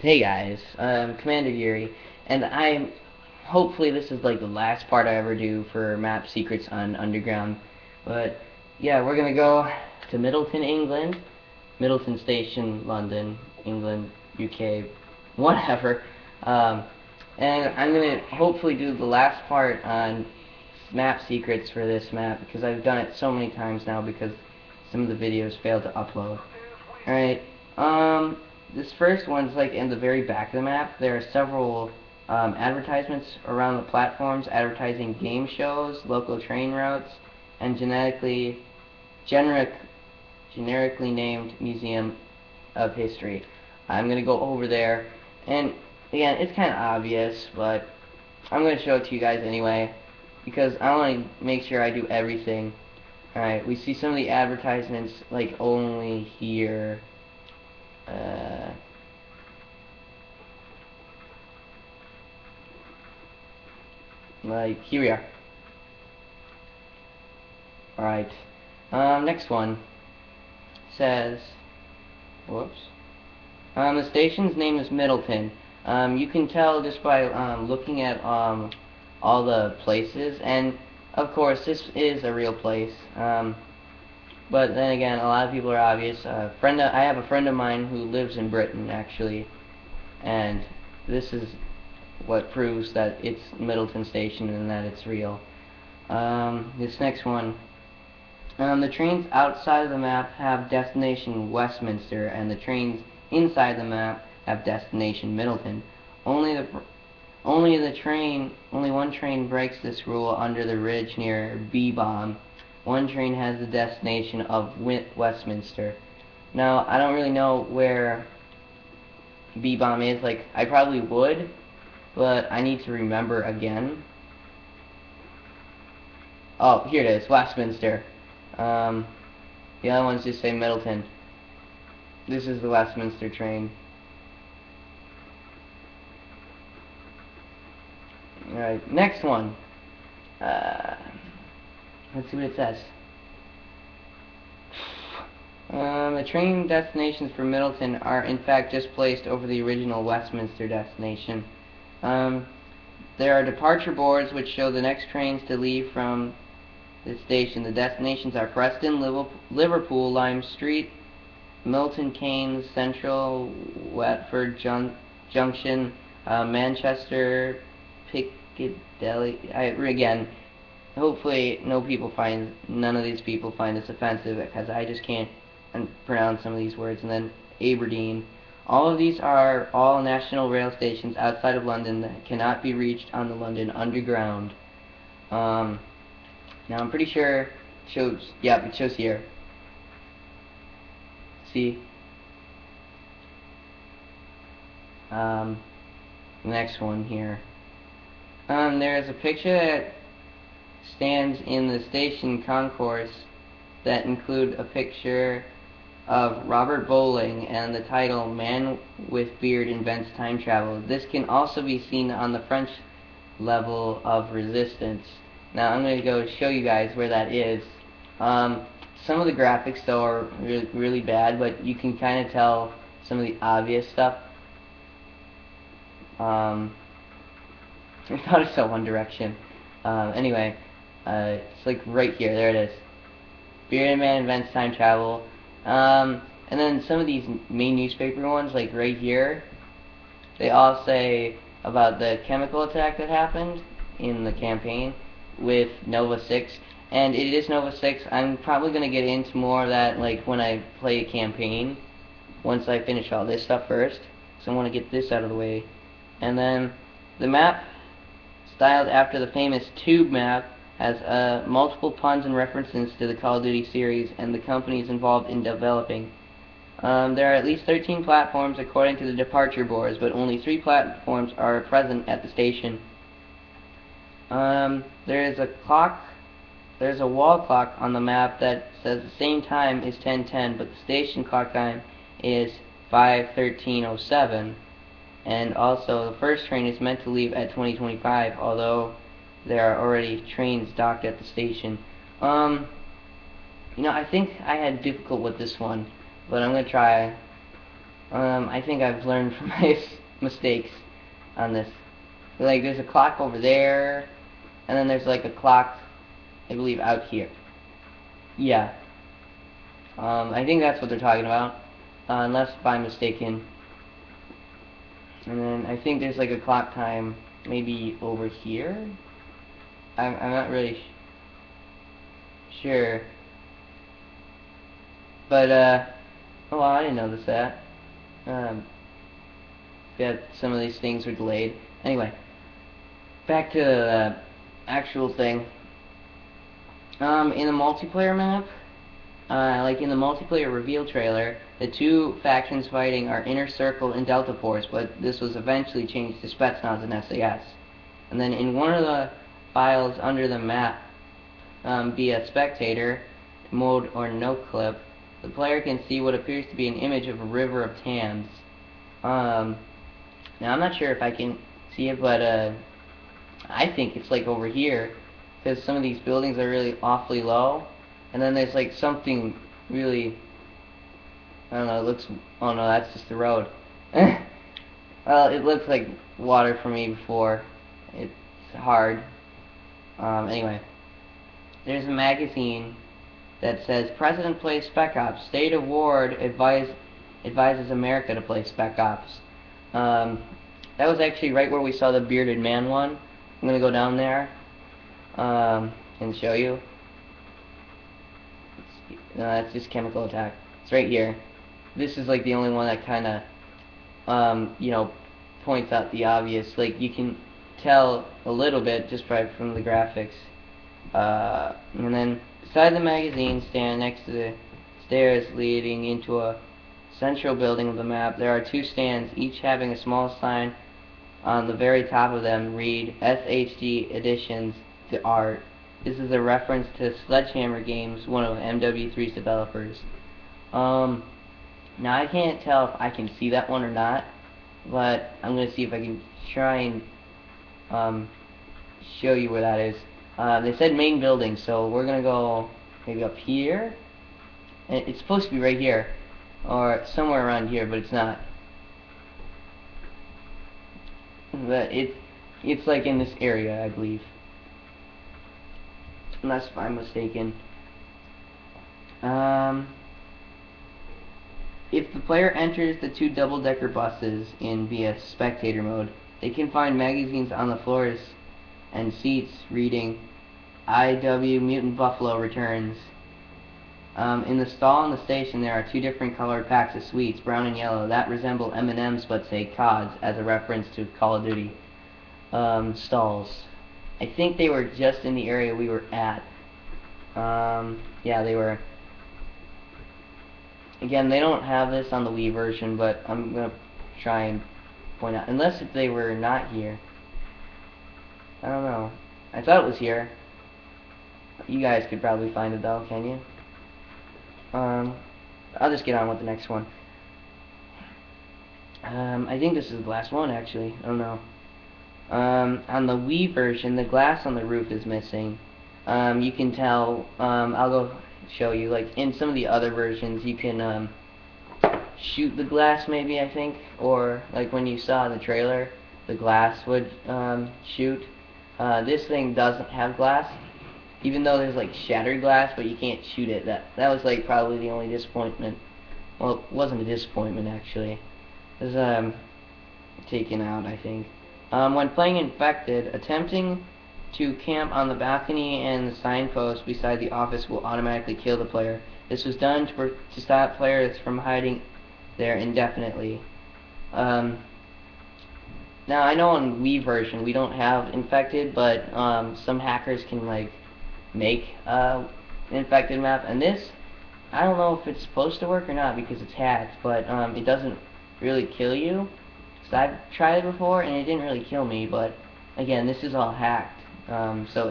Hey guys, I'm Commander Yuri, and hopefully this is like the last part I ever do for map secrets on Underground. But yeah, we're gonna go to Middleton, England, Middleton Station, London, England, UK, whatever. Um, and I'm gonna hopefully do the last part on map secrets for this map because I've done it so many times now because some of the videos failed to upload. Alright, this first one's like in the very back of the map. There are several advertisements around the platforms advertising game shows, local train routes, and generically named Museum of History. I'm going to go over there, and again, it's kind of obvious, but I'm going to show it to you guys anyway, because I want to make sure I do everything. Alright, we see some of the advertisements, like, only here. Like, here we are. Alright. Next one says, whoops. The station's name is Middleton. You can tell just by looking at all the places, and of course this is a real place. But then again, a lot of people are obvious. I have a friend of mine who lives in Britain actually, and this is what proves that it's Middleton Station and that it's real. This next one. The trains outside of the map have destination Westminster, and the trains inside the map have destination Middleton. Only one train breaks this rule under the ridge near B-Bomb. One train has the destination of Westminster. Now, I don't really know where B-Bomb is. Like, I probably would, but I need to remember again. Oh, here it is, Westminster. The other ones just say Middleton. This is the Westminster train. Alright, next one. Let's see what it says. The train destinations for Middleton are in fact just placed over the original Westminster destination. There are departure boards which show the next trains to leave from the station. The destinations are Preston, Liverpool, Lime Street, Milton Keynes, Central, Watford Junction, Manchester, Piccadilly. Again, hopefully none of these people find this offensive because I just can't pronounce some of these words. And then Aberdeen. All of these are all national rail stations outside of London that cannot be reached on the London Underground. Now I'm pretty sure it shows, yeah, it shows here. See? Next one here. There is a picture that stands in the station concourse that include a picture of Robert Bowling and the title Man with Beard Invents Time Travel. This can also be seen on the French level of resistance. Now I'm going to go show you guys where that is. Some of the graphics though are really bad, but you can kind of tell some of the obvious stuff. I thought I saw One Direction. Anyway, it's like right here. There it is. Bearded Man Invents Time Travel. And then some of these main newspaper ones, like right here, they all say about the chemical attack that happened in the campaign with Nova 6. And it is Nova 6. I'm probably going to get into more of that like when I play a campaign, once I finish all this stuff first. So I want to get this out of the way. And then the map, styled after the famous Tube map, has multiple puns and references to the Call of Duty series and the companies involved in developing. There are at least 13 platforms according to the departure boards, but only 3 platforms are present at the station. There's a wall clock on the map that says the same time is 10:10, but the station clock time is 5:13:07. And also, the first train is meant to leave at 2025, although there are already trains docked at the station. I think I had difficult with this one, but I'm gonna try. I think I've learned from my mistakes on this. Like, there's a clock over there, and then there's like a clock, I believe, out here. Yeah. I think that's what they're talking about, unless I'm mistaken. And then I think there's like a clock time maybe over here. I'm not really sure. But, oh, I didn't notice that. That some of these things were delayed. Anyway, back to the actual thing. In the multiplayer map, like in the multiplayer reveal trailer, the two factions fighting are Inner Circle and Delta Force, but this was eventually changed to Spetsnaz and SAS. And then in one of the files under the map, via spectator mode or no clip, the player can see what appears to be an image of a river of tans. Now I'm not sure if I can see it, but I think it's like over here, because some of these buildings are really awfully low, and then there's like something really, I don't know, it looks, oh no, that's just the road. Well, it looks like water for me before. It's hard. Anyway, there's a magazine that says President plays Spec Ops. State of Ward advises America to play Spec Ops. That was actually right where we saw the bearded man one. I'm gonna go down there and show you. No, that's just chemical attack. It's right here. This is like the only one that kind of, you know, points out the obvious. Like you can tell a little bit just from the graphics. And then beside the magazine stand next to the stairs leading into a central building of the map, there are two stands, each having a small sign on the very top of them read SHG Editions to Art. This is a reference to Sledgehammer Games, one of MW3's developers. Now I can't tell if I can see that one or not, but I'm going to see if I can try and show you where that is. They said main building, so we're going to go maybe up here. And it's supposed to be right here, or somewhere around here, but it's not. But it's like in this area, I believe. Unless if I'm mistaken. If the player enters the two double-decker buses in via spectator mode, they can find magazines on the floors and seats reading IW Mutant Buffalo Returns. In the stall in the station there are two different colored packs of sweets, brown and yellow, that resemble M&M's but say CODs as a reference to Call of Duty stalls. I think they were just in the area we were at. Yeah, they were. Again, they don't have this on the Wii version, but I'm going to try and point out. Unless if they were not here. I don't know. I thought it was here. You guys could probably find it though, can you? I'll just get on with the next one. I think this is the last one actually. I don't know. On the Wii version, the glass on the roof is missing. You can tell, I'll go show you, like in some of the other versions you can shoot the glass maybe, I think, or like when you saw the trailer, the glass would shoot. This thing doesn't have glass, even though there's like shattered glass, but you can't shoot it. That was like probably the only disappointment. Well, it wasn't a disappointment actually. It was taken out, I think. When playing Infected, attempting to camp on the balcony and the signpost beside the office will automatically kill the player. This was done to stop players from hiding there indefinitely. Now I know on Wii version we don't have Infected, but some hackers can like make Infected map, and this, I don't know if it's supposed to work or not because it's hacked, but it doesn't really kill you. So I've tried it before and it didn't really kill me, but again, this is all hacked. So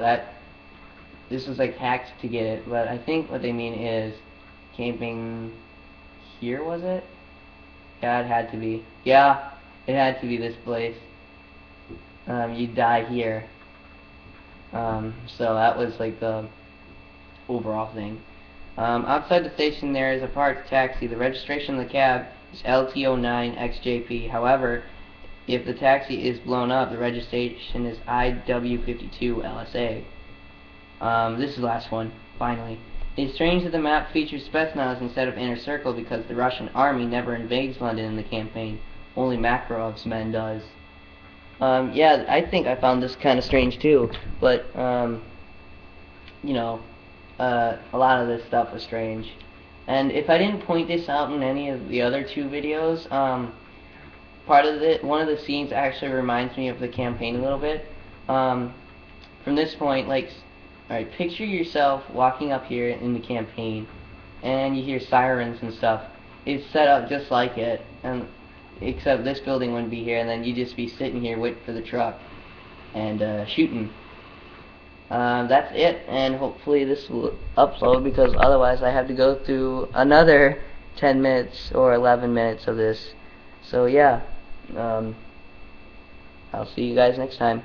this was like hacked to get it, but I think what they mean is camping here, was it? Yeah, it had to be. Yeah, it had to be this place. You die here. So that was like the overall thing. Outside the station there is a parked taxi. The registration of the cab is LT09XJP. However, if the taxi is blown up, the registration is IW52LSA. This is the last one, finally. It's strange that the map features Spetsnaz instead of Inner Circle because the Russian army never invades London in the campaign. Only Makarov's men does. Yeah, I think I found this kind of strange too, but, you know, a lot of this stuff was strange. And if I didn't point this out in any of the other two videos, one of the scenes actually reminds me of the campaign a little bit. From this point, like, alright, picture yourself walking up here in the campaign, and you hear sirens and stuff. It's set up just like it, and except this building wouldn't be here, and then you'd just be sitting here waiting for the truck and shooting. That's it, and hopefully this will upload, because otherwise I have to go through another 10 minutes or 11 minutes of this. So yeah, I'll see you guys next time.